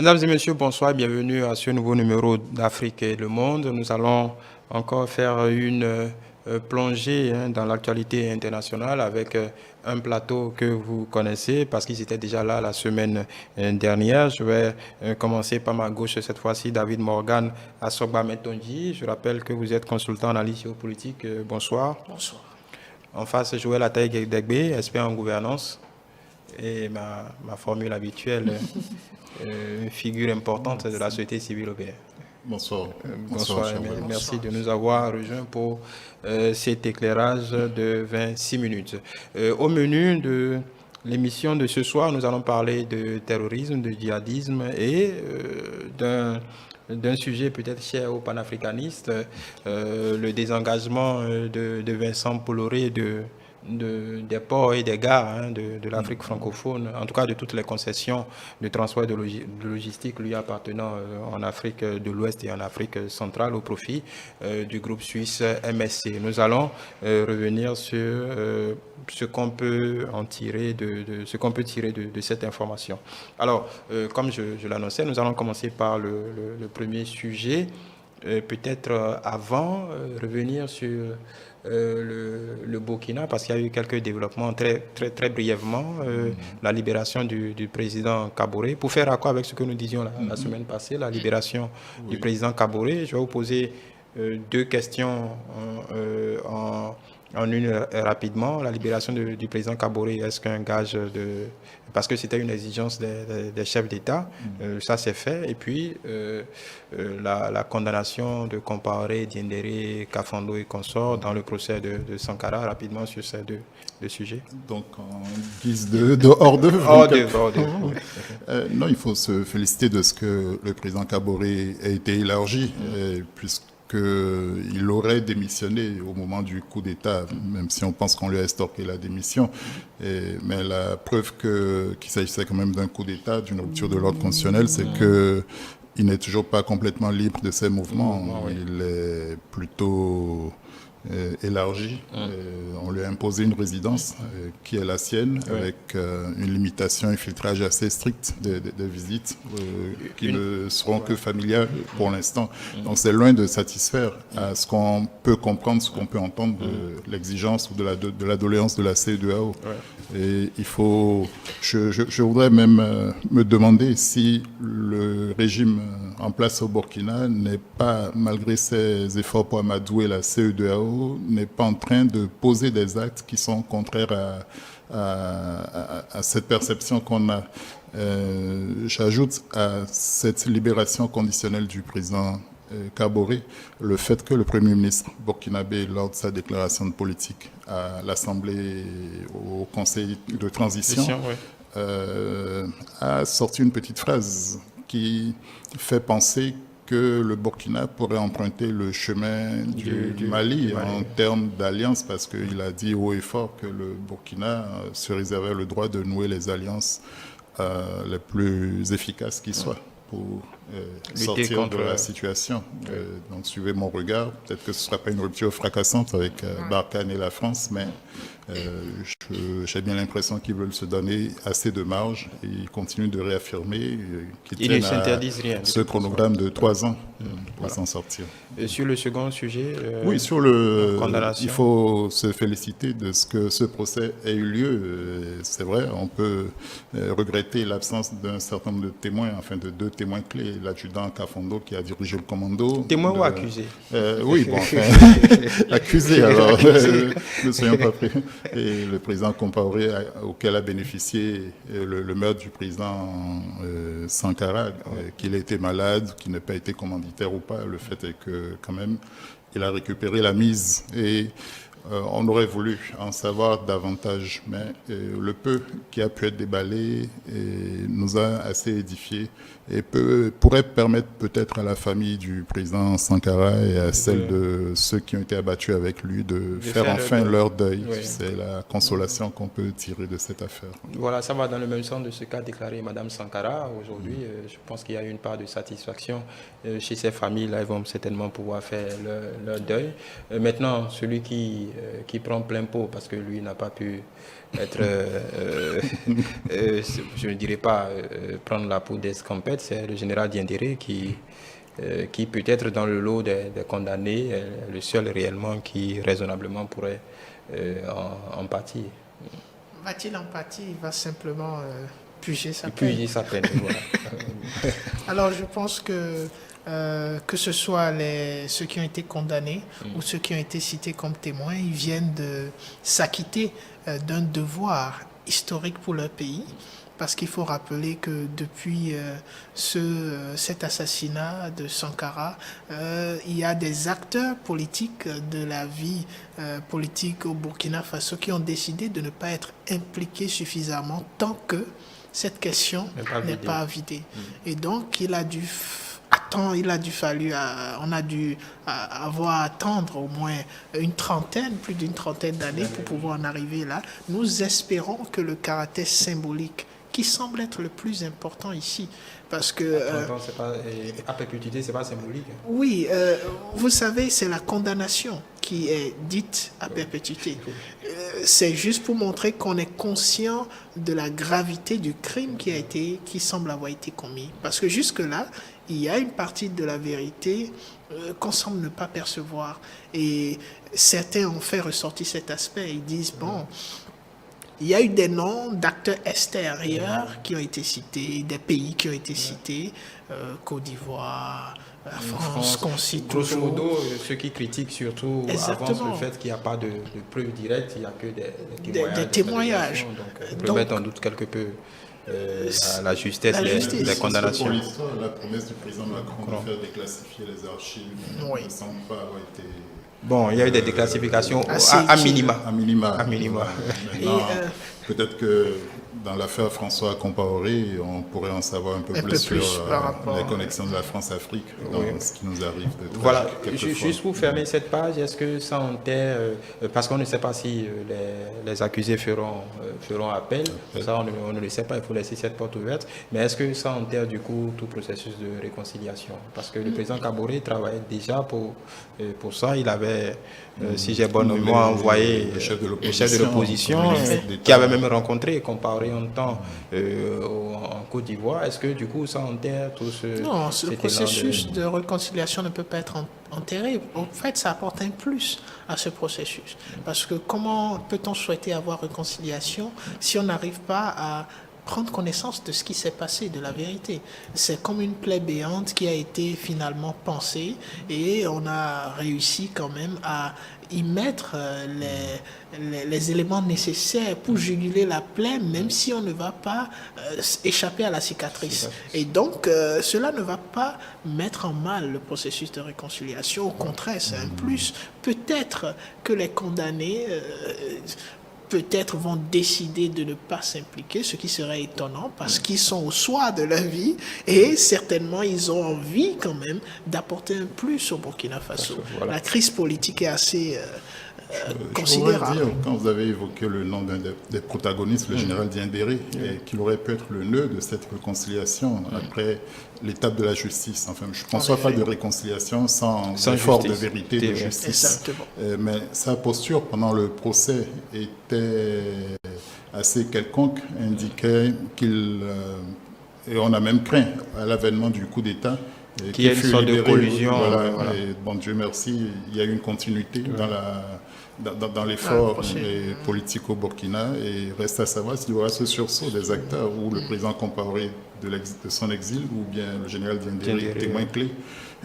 Mesdames et messieurs, bonsoir, bienvenue à ce nouveau numéro d'Afrique et le monde. Nous allons encore faire une plongée dans l'actualité internationale avec un plateau que vous connaissez parce qu'ils étaient déjà là la semaine dernière. Je vais commencer par ma gauche cette fois-ci, David Morgan Asogba Metonji. Je rappelle que vous êtes consultant en analyse géopolitique. Bonsoir. Bonsoir. En face, Joël Ataï Degbe, expert en gouvernance. Et ma formule habituelle, une figure importante de la société civile européenne. Bonsoir. Bonsoir. Merci de nous avoir rejoints pour cet éclairage de 26 minutes. Au menu de l'émission de ce soir, nous allons parler de terrorisme, de djihadisme et d'un sujet peut-être cher aux panafricanistes, le désengagement de Vincent Bolloré des ports et des gares de l'Afrique francophone, en tout cas de toutes les concessions de transport et de logistique lui appartenant en Afrique de l'Ouest et en Afrique centrale au profit du groupe suisse MSC. Nous allons revenir sur ce qu'on peut en tirer de cette information. Alors, comme je l'annonçais, nous allons commencer par le premier sujet. Peut-être avant revenir sur le Burkina, parce qu'il y a eu quelques développements très brièvement, la libération du président Kaboré. Pour faire accord avec ce que nous disions la semaine passée, la libération du président Kaboré, je vais vous poser deux questions en une rapidement. La libération du président Kaboré, est-ce qu'un gage de... Parce que c'était une exigence des chefs d'État, ça c'est fait. Et puis, la condamnation de Compaoré, Diendéré, Kafando et consorts dans le procès de Sankara, rapidement sur ces deux sujets. Donc, en guise de hors d'œuvre. Non, il faut se féliciter de ce que le président Kaboré a été élargi, puisqu'il aurait démissionné au moment du coup d'État, même si on pense qu'on lui a estorqué la démission. Mais la preuve qu'il s'agissait quand même d'un coup d'État, d'une rupture de l'ordre constitutionnel, c'est qu'il n'est toujours pas complètement libre de ses mouvements. Il est plutôt élargi. On lui a imposé une résidence qui est la sienne, avec une limitation, un filtrage assez strict des visites qui ne seront que familiales pour l'instant. Donc c'est loin de satisfaire à ce qu'on peut comprendre, ce qu'on peut entendre de l'exigence ou de la doléance de la CEDEAO. Et il faut... Je voudrais même me demander si le régime en place au Burkina n'est pas, malgré ses efforts pour amadouer la CEDEAO, n'est pas en train de poser des actes qui sont contraires à cette perception qu'on a. J'ajoute à cette libération conditionnelle du président Kaboré le fait que le Premier ministre burkinabé, lors de sa déclaration de politique à l'Assemblée, au Conseil de transition, a sorti une petite phrase qui fait penser que le Burkina pourrait emprunter le chemin du Mali en termes d'alliance, parce qu'il a dit haut et fort que le Burkina se réservait le droit de nouer les alliances les plus efficaces qui soient pour sortir de la situation. Donc suivez mon regard, peut-être que ce ne sera pas une rupture fracassante avec Barkhane et la France, mais j'ai bien l'impression qu'ils veulent se donner assez de marge et ils continuent de réaffirmer qu'ils tiennent à ce chronogramme de 3 ans pour s'en sortir. Et sur le second sujet, oui, il faut se féliciter de ce que ce procès ait eu lieu. C'est vrai, on peut regretter l'absence d'un certain nombre de témoins, enfin de 2 témoins clés, l'adjudant Kafando qui a dirigé le commando. Témoin ou accusé? Oui, bon, accusé alors, ne soyons pas prêts. Et le président Compaoré, auquel a bénéficié le meurtre du président Sankara, qu'il ait été malade, qu'il n'ait pas été commanditaire ou pas, le fait est que quand même, il a récupéré la mise et on aurait voulu en savoir davantage, mais le peu qui a pu être déballé nous a assez édifiés et pourrait permettre peut-être à la famille du président Sankara et à celle de ceux qui ont été abattus avec lui de faire enfin leur deuil. Oui. C'est la consolation qu'on peut tirer de cette affaire. Voilà, ça va dans le même sens de ce qu'a déclaré Mme Sankara aujourd'hui. Je pense qu'il y a une part de satisfaction chez ces familles. Là, ils vont certainement pouvoir faire leur deuil. Maintenant, celui qui qui prend plein pot parce que lui n'a pas pu être, je ne dirais pas prendre la peau d'escampette, c'est le général Diendéré qui peut être dans le lot des condamnés, le seul réellement qui raisonnablement pourrait en pâtir. Va-t-il en pâtir? Il va simplement puger sa peine. Puger sa peine, voilà. Alors je pense que ce soit ceux qui ont été condamnés ou ceux qui ont été cités comme témoins, ils viennent de s'acquitter d'un devoir historique pour leur pays. Parce qu'il faut rappeler que depuis cet assassinat de Sankara, il y a des acteurs politiques de la vie politique au Burkina Faso qui ont décidé de ne pas être impliqués suffisamment tant que cette question n'est pas vidée. Et donc, on a dû avoir à attendre au moins plus d'une trentaine d'années pour pouvoir en arriver là. Nous espérons que le caractère symbolique qui semble être le plus important ici, parce que... à perpétuité, c'est pas symbolique. Oui, vous savez, c'est la condamnation qui est dite à perpétuité. C'est juste pour montrer qu'on est conscient de la gravité du crime qui semble avoir été commis. Parce que jusque-là, il y a une partie de la vérité qu'on semble ne pas percevoir. Et certains ont fait ressortir cet aspect. Ils disent, bon... Il y a eu des noms d'acteurs extérieurs qui ont été cités, des pays qui ont été cités, Côte d'Ivoire, la France, qu'on cite grosso toujours. modo, ceux qui critiquent surtout avancent le fait qu'il n'y a pas de preuves directes, il n'y a que des témoignages. Donc, remettre en doute quelque peu la justesse des condamnations. Pour l'histoire, la promesse du président Macron de faire déclassifier les archives ne semble pas avoir été... Bon, il y a eu des déclassifications à minima. À minima. Maintenant, peut-être que dans l'affaire François Compaoré, on pourrait en savoir un peu plus sur les connexions de la France-Afrique dans ce qui nous arrive. Voilà, juste pour fermer cette page, est-ce que ça enterre, parce qu'on ne sait pas si les accusés feront appel, ça on ne le sait pas, il faut laisser cette porte ouverte, mais est-ce que ça enterre du coup tout processus de réconciliation? Parce que le président Kaboré travaillait déjà pour ça, il avait, si j'ai bonne mémoire, envoyé le chef de l'opposition qui avait même rencontré Compaoré en temps en Côte d'Ivoire. Est-ce que du coup ça enterre tout ce... Non, le processus de réconciliation ne peut pas être enterré. En fait, ça apporte un plus à ce processus. Parce que comment peut-on souhaiter avoir réconciliation si on n'arrive pas à prendre connaissance de ce qui s'est passé, de la vérité? C'est comme une plaie béante qui a été finalement pansée et on a réussi quand même à y mettre les éléments nécessaires pour juguler la plaie, même si on ne va pas échapper à la cicatrice. Et donc, cela ne va pas mettre en mal le processus de réconciliation. Au contraire, c'est un plus. Peut-être que les condamnés... peut-être vont décider de ne pas s'impliquer, ce qui serait étonnant parce qu'ils sont au soir de leur vie et certainement ils ont envie quand même d'apporter un plus au Burkina Faso. Voilà. La crise politique est assez considérable. Je voudrais dire, quand vous avez évoqué le nom d'un des protagonistes, le général Diendéré, qu'il aurait pu être le nœud de cette réconciliation après l'étape de la justice. Enfin, je ne conçois pas de réconciliation sans effort de vérité, de justice. Mais sa posture pendant le procès était assez quelconque, indiquait qu'il... et on a même craint à l'avènement du coup d'État qui est une sorte de collusion. Voilà. Et bon, Dieu merci, il y a eu une continuité dans l'effort politique au Burkina, et reste à savoir s'il y aura ce sursaut des acteurs ou le président Compaoré de son exil ou bien le général Diendéré, témoin clé,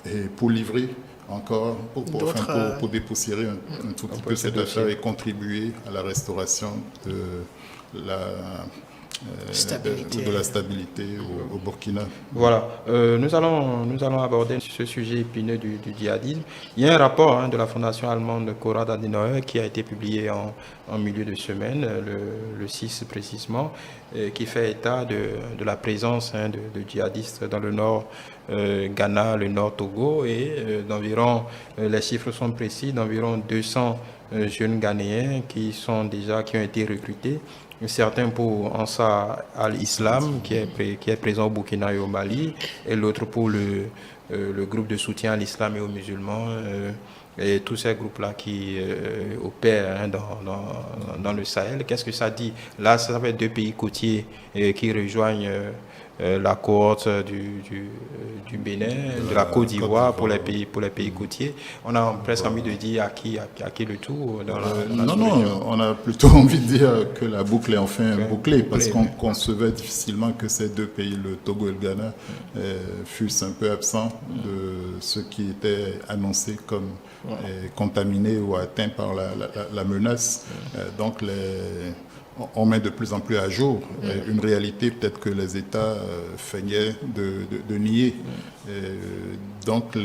et pour livrer encore, pour dépoussiérer un tout petit peu cette affaire et contribuer à la restauration de la stabilité au Burkina. Voilà, nous allons aborder ce sujet épineux du djihadisme. Il y a un rapport de la fondation allemande Konrad Adenauer qui a été publié en milieu de semaine, le 6 précisément, qui fait état de la présence de djihadistes dans le nord Ghana, le nord Togo, et d'environ, les chiffres sont précis, d'environ 200 jeunes Ghanéens qui ont été recrutés. Certains pour Ansar al-Islam qui est présent au Burkina et au Mali, et l'autre pour le le groupe de soutien à l'islam et aux musulmans, et tous ces groupes-là qui opèrent dans le Sahel. Qu'est-ce que ça dit? Là, ça fait 2 pays côtiers qui rejoignent la cohorte du Bénin, de la Côte d'Ivoire pour les pays côtiers. On a presque envie de dire à qui le tour dans la Non, on a plutôt envie de dire que la boucle est enfin bouclée, parce qu'on concevait difficilement que ces 2 pays, le Togo et le Ghana, fussent un peu absents de ce qui était annoncé comme contaminés ou atteints par la menace. Donc on met de plus en plus à jour une réalité peut-être que les États feignaient de nier. Donc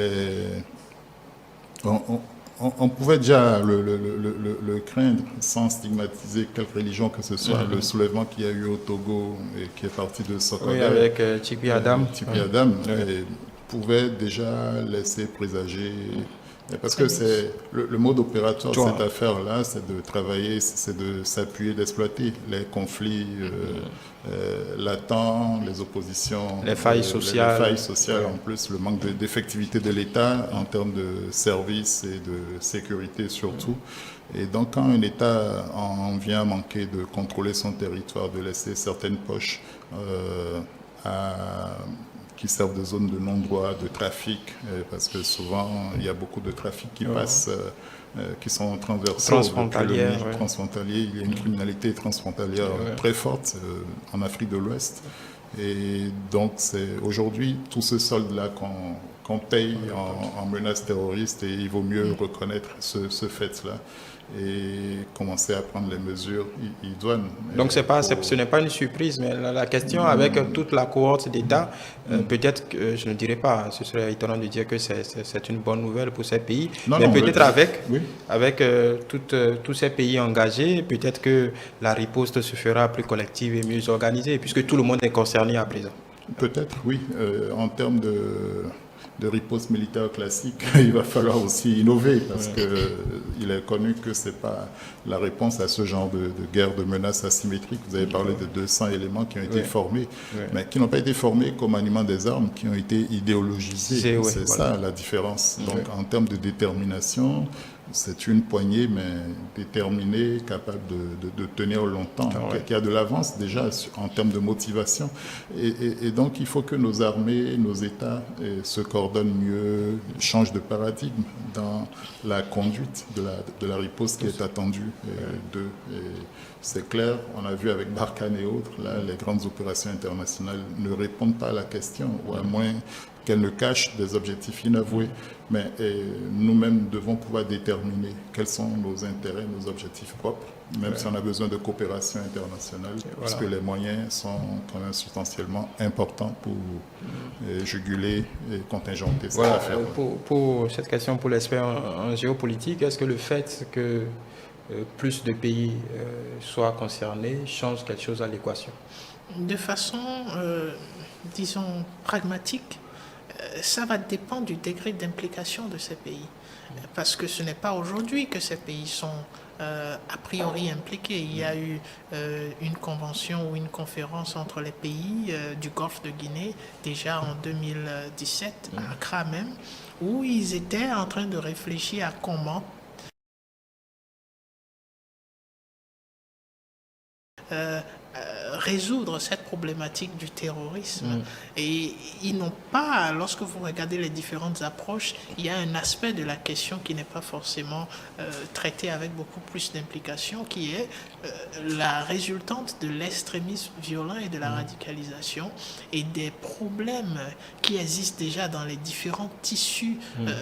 on pouvait déjà le craindre sans stigmatiser quelque religion que ce soit. Le soulèvement qu'il y a eu au Togo et qui est parti de Sokoda, oui, avec Tchipi Adam, pouvait déjà laisser présager. Parce que c'est le mode opératoire de cette affaire-là, c'est de travailler, c'est de s'appuyer, d'exploiter les conflits latents, les oppositions, les failles sociales, en plus, le manque d'effectivité de l'État en termes de services et de sécurité surtout. Et donc quand un État en vient à manquer de contrôler son territoire, de laisser certaines poches qui servent de zone de non-droit, de trafic, parce que souvent, il y a beaucoup de trafics qui passent, qui sont transfrontaliers. Il y a une criminalité transfrontalière très forte en Afrique de l'Ouest. Et donc, c'est aujourd'hui tout ce solde-là qu'on paye en menaces terroristes, et il vaut mieux reconnaître ce fait-là et commencer à prendre les mesures idoines. Donc ce n'est pas une surprise, mais la question avec toute la cohorte d'États, peut-être que je ne dirais pas, ce serait étonnant de dire que c'est une bonne nouvelle pour ces pays, mais peut-être avec tous ces pays engagés, peut-être que la riposte se fera plus collective et mieux organisée, puisque tout le monde est concerné à présent. Peut-être, oui. En termes de riposte militaire classique, il va falloir aussi innover, parce qu'il est connu que ce n'est pas la réponse à ce genre de guerre de menaces asymétriques. Vous avez parlé de 200 éléments qui ont été formés, mais qui n'ont pas été formés comme maniement des armes, qui ont été idéologisés. C'est ça la différence. Donc en termes de détermination, c'est une poignée, mais déterminée, capable de tenir longtemps, qui a de l'avance déjà en termes de motivation. Et donc, il faut que nos armées, nos États se coordonnent mieux, changent de paradigme dans la conduite de la riposte qui est attendue d'eux. C'est clair, on a vu avec Barkhane et autres, là, les grandes opérations internationales ne répondent pas à la question, ou à moins qu'elles ne cachent des objectifs inavoués. Mais nous-mêmes devons pouvoir déterminer quels sont nos intérêts, nos objectifs propres, même si on a besoin de coopération internationale, parce que les moyens sont quand même substantiellement importants pour juguler et contingenter cette affaire. Pour cette question, pour l'expert en géopolitique, est-ce que le fait que plus de pays soient concernés change quelque chose à l'équation? De façon, disons, pragmatique, ça va dépendre du degré d'implication de ces pays. Parce que ce n'est pas aujourd'hui que ces pays sont a priori impliqués. Il y a eu une convention ou une conférence entre les pays du Golfe de Guinée, déjà en 2017, à Accra même, où ils étaient en train de réfléchir à comment résoudre cette problématique du terrorisme. Et ils n'ont pas, lorsque vous regardez les différentes approches, il y a un aspect de la question qui n'est pas forcément traité avec beaucoup plus d'implication, qui est la résultante de l'extrémisme violent et de la radicalisation et des problèmes qui existent déjà dans les différents tissus,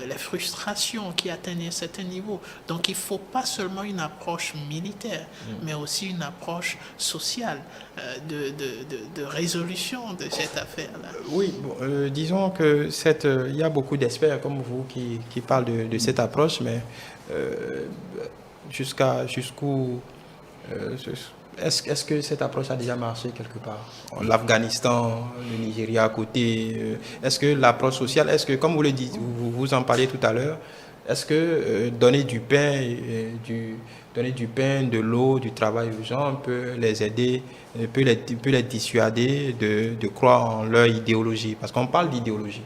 les frustrations qui atteignent un certain niveau. Donc il ne faut pas seulement une approche militaire, mais aussi une approche sociale de résolution de cette affaire-là. Oui, disons que il y a beaucoup d'experts comme vous qui parlent de cette approche, mais jusqu'où est-ce que cette approche a déjà marché quelque part? L'Afghanistan, le Nigeria à côté, est-ce que l'approche sociale, est-ce que, comme vous le dites, vous en parliez tout à l'heure, est-ce que donner du pain, de l'eau, du travail aux gens peut les aider, peut les dissuader de croire en leur idéologie? Parce qu'on parle d'idéologie.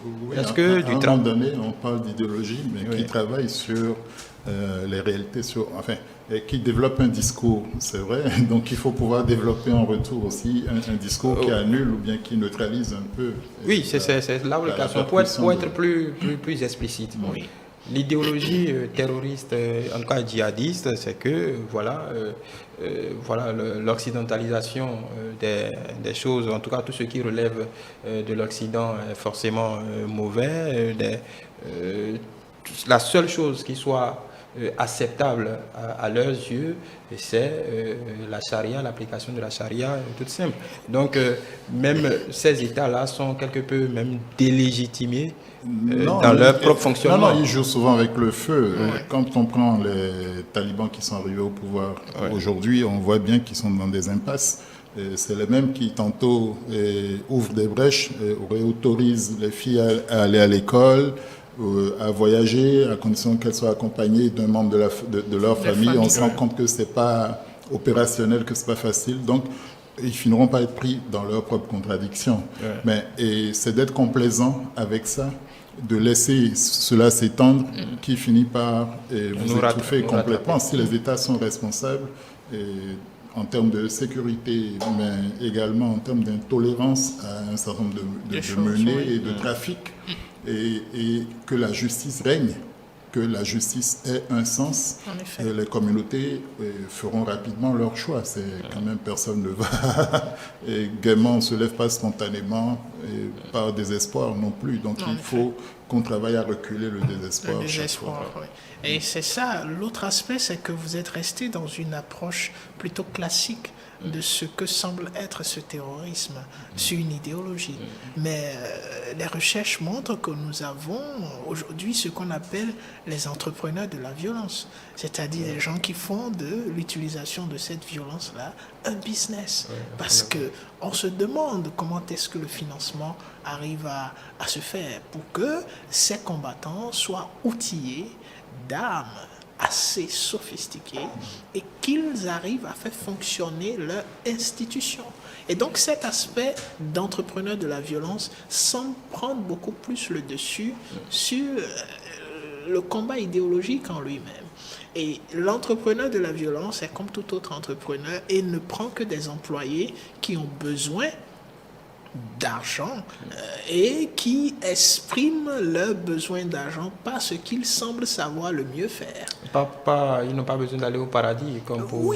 Oui, Est-ce que à un moment donné, on parle d'idéologie, mais qui travaille sur les réalités, et qui développe un discours, c'est vrai. Donc il faut pouvoir développer en retour aussi un discours qui annule ou bien qui neutralise un peu. Oui, c'est là où le question pour être plus explicite. Oui. L'idéologie terroriste, en tout cas djihadiste, c'est que l'occidentalisation des choses, en tout cas tout ce qui relève de l'Occident est forcément mauvais. La seule chose qui soit acceptable à leurs yeux, c'est la charia, l'application de la charia, toute simple. Donc, même ces États-là sont quelque peu même délégitimés dans leur propre fonctionnement. Non, ils jouent souvent avec le feu. Quand on prend les talibans qui sont arrivés au pouvoir aujourd'hui, on voit bien qu'ils sont dans des impasses. C'est les mêmes qui tantôt ouvrent des brèches, autorisent les filles à aller à l'école, à voyager, à condition qu'elles soient accompagnées d'un membre de leur famille. On se rend compte que c'est pas opérationnel, que c'est pas facile. Donc, ils finiront par être pris dans leurs propres contradictions. Mais c'est d'être complaisant avec ça, de laisser cela s'étendre, qui finit par vous étouffer complètement. Si les États sont responsables, en termes de sécurité, mais également en termes d'intolérance à un certain nombre de menées et de trafic, et que la justice règne, que la justice ait un sens, les communautés feront rapidement leur choix. C'est quand même, personne ne va et gaiement, on ne se lève pas spontanément et par désespoir non plus. Donc il faut qu'on travaille à reculer le désespoir. Le désespoir, oui. Et c'est ça, l'autre aspect, c'est que vous êtes resté dans une approche plutôt classique de ce que semble être ce terrorisme, sur une idéologie. Mais les recherches montrent que nous avons aujourd'hui ce qu'on appelle les entrepreneurs de la violence, c'est-à-dire les gens qui font de l'utilisation de cette violence-là un business. Parce qu'on se demande comment est-ce que le financement arrive à se faire pour que ces combattants soient outillés d'armes assez sophistiqués et qu'ils arrivent à faire fonctionner leur institution. Et donc cet aspect d'entrepreneur de la violence semble prendre beaucoup plus le dessus sur le combat idéologique en lui-même. Et l'entrepreneur de la violence est comme tout autre entrepreneur et ne prend que des employés qui ont besoin d'argent et qui expriment leurs besoins d'argent par ce qu'ils semblent savoir le mieux faire. Ils n'ont pas besoin d'aller au paradis comme pour,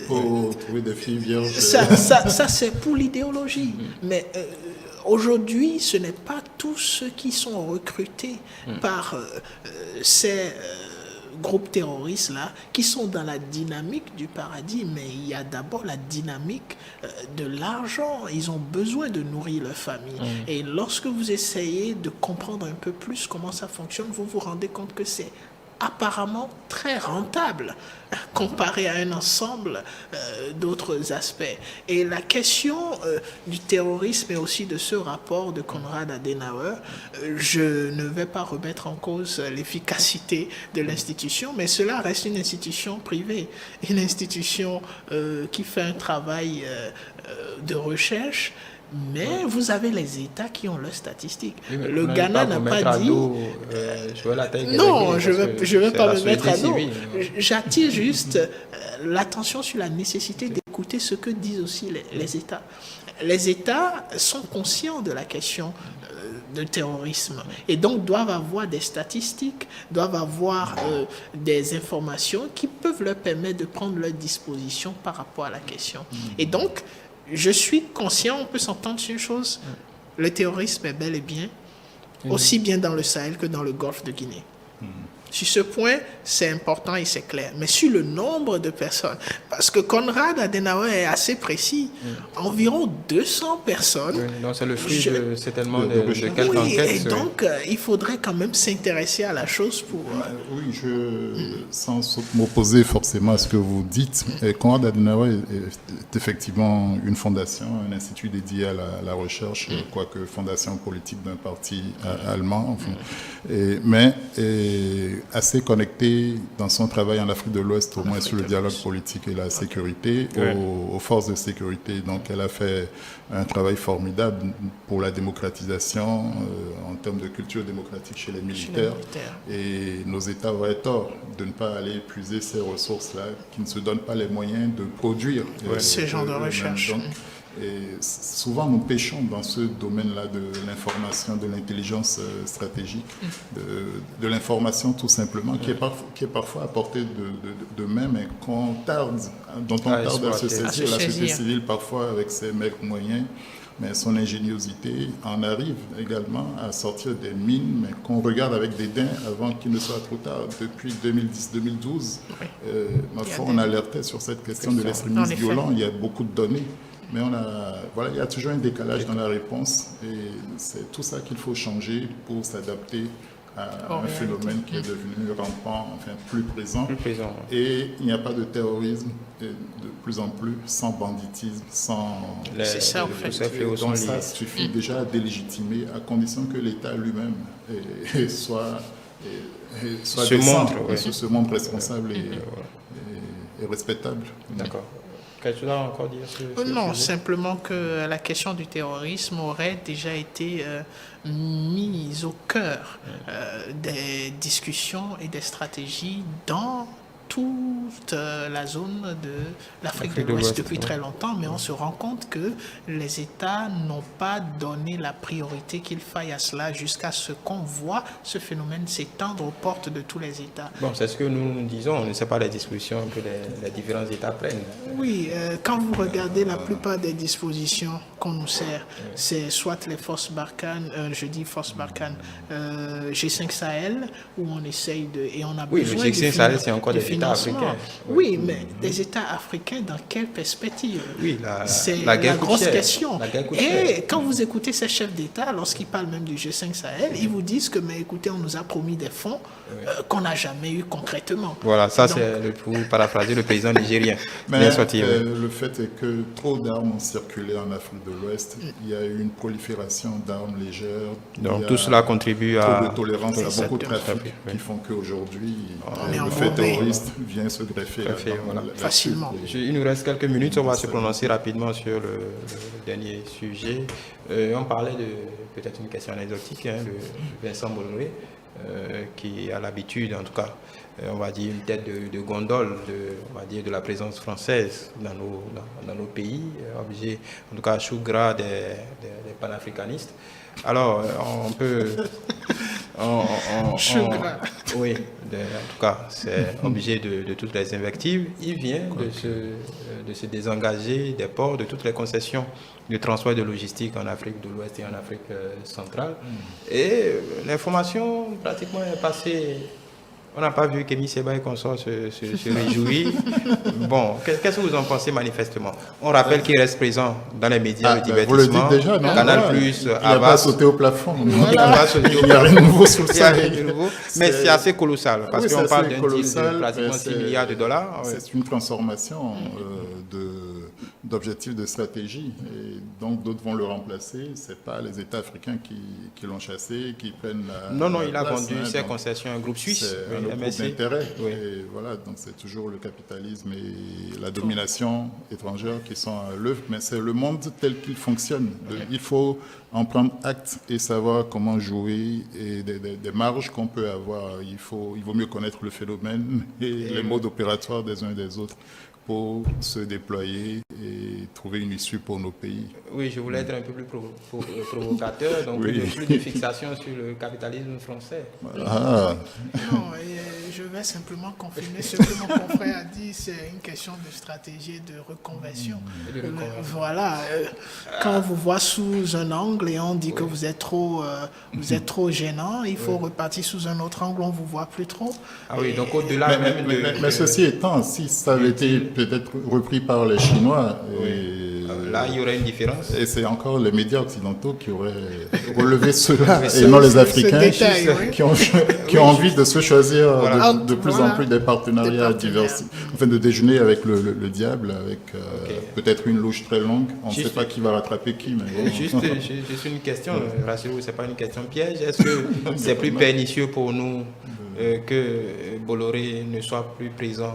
pour trouver des filles vierges. Ça c'est pour l'idéologie. Mais aujourd'hui, ce n'est pas tous ceux qui sont recrutés par ces groupes terroristes-là qui sont dans la dynamique du paradis, mais il y a d'abord la dynamique de l'argent. Ils ont besoin de nourrir leur famille. Et lorsque vous essayez de comprendre un peu plus comment ça fonctionne, vous vous rendez compte que c'est apparemment très rentable comparé à un ensemble d'autres aspects. Et la question du terrorisme et aussi de ce rapport de Konrad Adenauer, je ne vais pas remettre en cause l'efficacité de l'institution, mais cela reste une institution privée, une institution qui fait un travail de recherche. Mais vous avez les États qui ont leurs statistiques. Oui, le Ghana n'a pas dit... non, je ne vais pas me mettre à dos. J'attire juste l'attention sur la nécessité d'écouter ce que disent aussi les États. Les États sont conscients de la question de terrorisme et donc doivent avoir des statistiques, doivent avoir des informations qui peuvent leur permettre de prendre leurs dispositions par rapport à la question. Et donc, je suis conscient, on peut s'entendre sur une chose, le terrorisme est bel et bien, aussi bien dans le Sahel que dans le Golfe de Guinée. Sur ce point, c'est important et c'est clair. Mais sur le nombre de personnes, parce que Konrad Adenauer est assez précis, environ 200 personnes. Oui, donc c'est le fruit certainement de quelques enquêtes. Et donc, il faudrait quand même s'intéresser à la chose pour... Oui, sans m'opposer forcément à ce que vous dites, Konrad Adenauer est effectivement une fondation, un institut dédié à la recherche, quoique fondation politique d'un parti allemand. Enfin, mais assez connecté dans son travail en Afrique de l'Ouest, au moins sur le dialogue politique et la sécurité, aux forces de sécurité. Donc elle a fait un travail formidable pour la démocratisation en termes de culture démocratique chez les militaires. Et nos États auraient tort de ne pas aller épuiser ces ressources-là, qui ne se donnent pas les moyens de produire ce genre de recherche. Et souvent, nous pêchons dans ce domaine-là de l'information, de l'intelligence stratégique, de l'information tout simplement, qui est parfois à portée de main, mais dont on tarde à se saisir. La société civile, parfois, avec ses maigres moyens, mais son ingéniosité en arrive également à sortir des mines, mais qu'on regarde avec dédain avant qu'il ne soit trop tard. Depuis 2010-2012, on alertait sur cette question de l'extrémisme violent. Il y a beaucoup de données. Mais il y a toujours un décalage dans la réponse et c'est tout ça qu'il faut changer pour s'adapter à un phénomène qui est devenu rampant, enfin plus présent. Et il n'y a pas de terrorisme de plus en plus sans banditisme, sans... C'est ça, en fait. Donc ça suffit déjà à délégitimer à condition que l'État lui-même soit décent, se montre responsable et respectable. D'accord. Quelque chose à encore dire Non, simplement que la question du terrorisme aurait déjà été mise au cœur des discussions et des stratégies dans toute la zone de l'Afrique de l'Ouest depuis très longtemps, mais on se rend compte que les États n'ont pas donné la priorité qu'il faille à cela jusqu'à ce qu'on voit ce phénomène s'étendre aux portes de tous les États. Bon, c'est ce que nous disons, on ne sait pas les dispositions que les différents États prennent. Oui, quand vous regardez la plupart des dispositions qu'on nous sert, c'est soit les forces Barkhane, je dis forces Barkhane, G5 Sahel, où on essaye de... Et on a besoin le G5 Sahel, c'est encore des États africains. Oui, mais des États africains dans quelle perspective? Oui, c'est la grosse question. Et quand vous écoutez ces chefs d'État, lorsqu'ils parlent même du G5 Sahel, ils vous disent que, mais écoutez, on nous a promis des fonds qu'on n'a jamais eu concrètement. Voilà, ça c'est pour paraphraser le président nigérien. Mais le fait est que trop d'armes ont circulé en Afrique de l'Ouest. Il y a eu une prolifération d'armes légères. Donc tout cela contribue à... Trop de tolérance à beaucoup de trafics qui font qu'aujourd'hui, le fait terroriste vient se greffer facilement. Il nous reste quelques minutes, on va se prononcer rapidement sur le dernier sujet. On parlait de peut-être une question anecdotique de Vincent Bolloré, qui a l'habitude, en tout cas, on va dire une tête de gondole de la présence française dans nos pays, obligé, en tout cas, chou gras des panafricanistes. Alors, on peut... oui, en tout cas, c'est obligé de toutes les invectives. Il vient de se désengager des ports, de toutes les concessions de transport et de logistique en Afrique de l'Ouest et en Afrique centrale. Et l'information pratiquement est passée. On n'a pas vu qu'Émile Seba et consorts se réjouir. Bon, qu'est-ce que vous en pensez manifestement? On rappelle qu'il reste présent dans les médias de divertissement. Vous le dites déjà, non? Canal Plus, il n'a pas sauté au plafond. Voilà. Il n'y a rien de nouveau sous le soleil. Mais c'est assez colossal, parce qu'on parle d'un deal de pratiquement 6 milliards de dollars. C'est une transformation d'objectifs de stratégie. Et donc d'autres vont le remplacer. Ce n'est pas les États africains qui l'ont chassé, qui prennent la... Non, il a vendu ses concessions à un groupe suisse. Groupe d'intérêt. Oui. Et voilà, donc c'est toujours le capitalisme et la domination étrangère qui sont à l'œuvre, mais c'est le monde tel qu'il fonctionne. Il faut en prendre acte et savoir comment jouer et des marges qu'on peut avoir. Il vaut mieux connaître le phénomène et les modes opératoires des uns et des autres pour se déployer et trouver une issue pour nos pays. Oui, je voulais être un peu plus provocateur, donc plus de fixation sur le capitalisme français. Non, je vais simplement confirmer ce que mon confrère a dit, c'est une question de stratégie de reconversion. Voilà, quand on vous voit sous un angle et on dit que vous êtes trop gênant, il faut repartir sous un autre angle, on ne vous voit plus trop. Ah oui, donc au-delà même de... Mais ceci étant, si ça avait été peut-être repris par les Chinois... Là, il y aurait une différence. Et c'est encore les médias occidentaux qui auraient relevé cela, et non les Africains qui ont envie de se choisir de plus en plus des partenariats diversifiés. Enfin, de déjeuner avec le diable, avec peut-être une louche très longue. On ne sait pas qui va rattraper qui. Mais juste une question, rassurez-vous, ce n'est pas une question piège. Est-ce que c'est plus pernicieux pour nous que Bolloré ne soit plus présent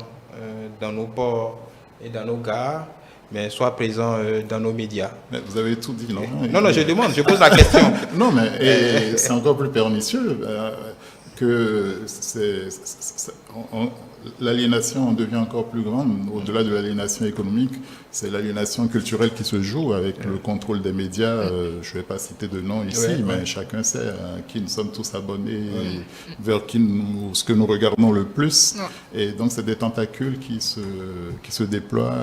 dans nos ports et dans nos gares, mais soit présent dans nos médias. Mais vous avez tout dit, non? Non, je demande, je pose la question. Non, mais c'est encore plus pernicieux que l'aliénation devient encore plus grande. Au-delà de l'aliénation économique, c'est l'aliénation culturelle qui se joue avec le contrôle des médias. Je ne vais pas citer de nom ici, mais chacun sait à qui nous sommes tous abonnés, et vers qui ce que nous regardons le plus. Et donc, c'est des tentacules qui se déploient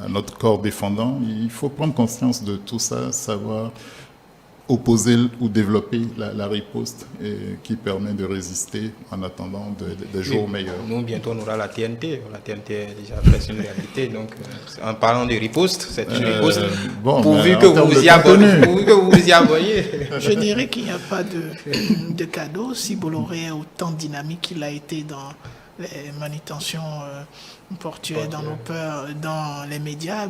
à notre corps défendant. Il faut prendre conscience de tout ça, savoir opposer ou développer la riposte qui permet de résister en attendant des jours meilleurs. Nous, bientôt, on aura la TNT. La TNT est déjà presque une réalité. Donc, en parlant de riposte, c'est une riposte pourvu que vous y abonniez. Je dirais qu'il n'y a pas de cadeau. Si Bolloré est autant dynamique qu'il a été dans les manutentions portuaires dans les médias,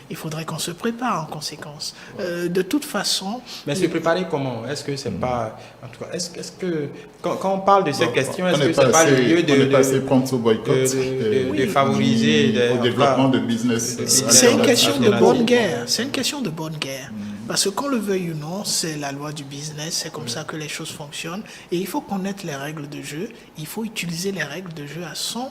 il faudrait qu'on se prépare en conséquence. De toute façon... Mais se préparer comment? Est-ce que c'est pas... En tout cas, est-ce que... Quand on parle de ces questions, est-ce que c'est pas le lieu de favoriser... au développement de business. C'est une question de bonne guerre. C'est une question de bonne guerre. Parce que qu'on le veuille ou non, c'est la loi du business, c'est comme ça que les choses fonctionnent. Et il faut connaître les règles de jeu, il faut utiliser les règles de jeu à son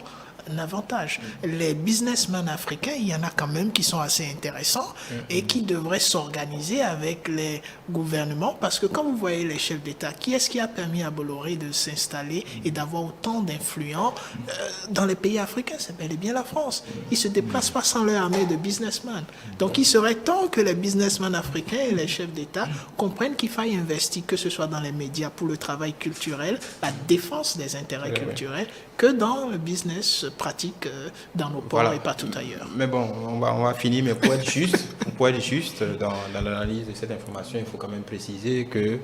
avantage. Les businessmen africains, il y en a quand même qui sont assez intéressants et qui devraient s'organiser avec les gouvernements, parce que quand vous voyez les chefs d'État, qui est-ce qui a permis à Bolloré de s'installer et d'avoir autant d'influence dans les pays africains? C'est bel et bien la France. Ils ne se déplacent pas sans leur armée de businessmen. Donc il serait temps que les businessmen africains et les chefs d'État comprennent qu'il faille investir, que ce soit dans les médias pour le travail culturel, la défense des intérêts culturels, que dans le business pratique dans nos ports et pas tout ailleurs. Mais bon, on va finir, mais pour être juste dans l'analyse de cette information, il faut quand même préciser que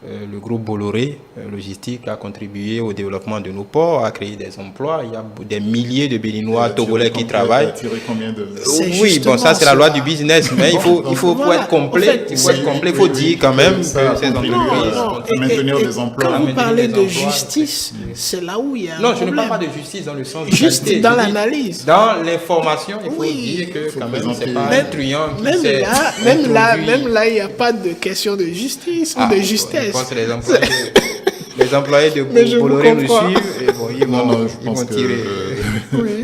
le groupe Bolloré Logistique a contribué au développement de nos ports, a créé des emplois. Il y a des milliers de Béninois, Togolais qui travaillent. Oui, bon, ça c'est la loi du business, mais il faut pour être complet, il faut dire quand même que ces entreprises maintenir des emplois. Quand vous parlez de justice, c'est là où il y a un non, problème. Je ne parle pas de justice dans le sens de juste qualité, dans l'analyse. Dans l'information, il faut dire que quand même c'est pas un truand qui même là, il n'y a pas de question de justice ou de justesse. Je pense que les employés de Bolloré nous suivent et bon, ils vont tirer.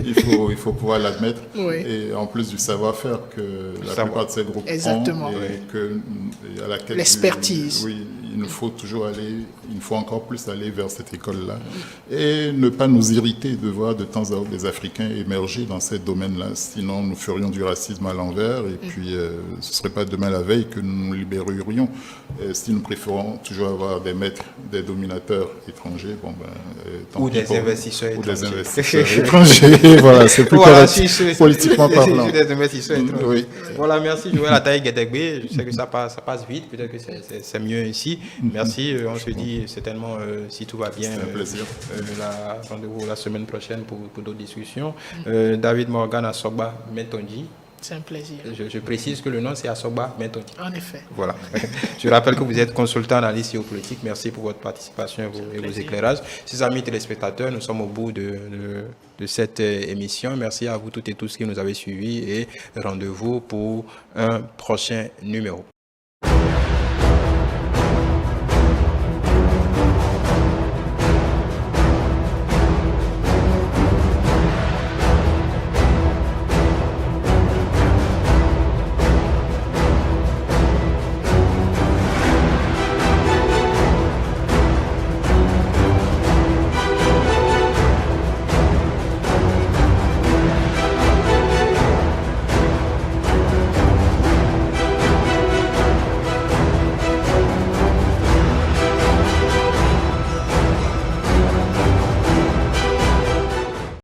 Il faut pouvoir l'admettre. Et en plus du savoir-faire que la plupart de ces groupes ont et à laquelle l'expertise. Il nous faut toujours il faut encore plus aller vers cette école-là et ne pas nous irriter de voir de temps à autre des Africains émerger dans ces domaines-là. Sinon, nous ferions du racisme à l'envers et puis ce ne serait pas demain la veille que nous nous libérerions. Si nous préférons toujours avoir des maîtres, des dominateurs étrangers, ou des investisseurs étrangers. Voilà, c'est plus correct politiquement parlant. Des investisseurs étrangers. Oui. Voilà, merci Joël Ataï-Guédégbé. Je sais que ça passe vite, peut-être que c'est mieux ici. Merci, on se dit certainement, si tout va bien, rendez-vous la semaine prochaine pour d'autres discussions. David Morgan à Sogba Mentonji. C'est un plaisir. Je précise que le nom c'est Asogba Mentonji. En effet. Voilà. Je rappelle que vous êtes consultant analyste géopolitique. Merci pour votre participation et vos éclairages. Chers amis téléspectateurs, nous sommes au bout de cette émission. Merci à vous toutes et tous qui nous avez suivis et rendez-vous pour un prochain numéro.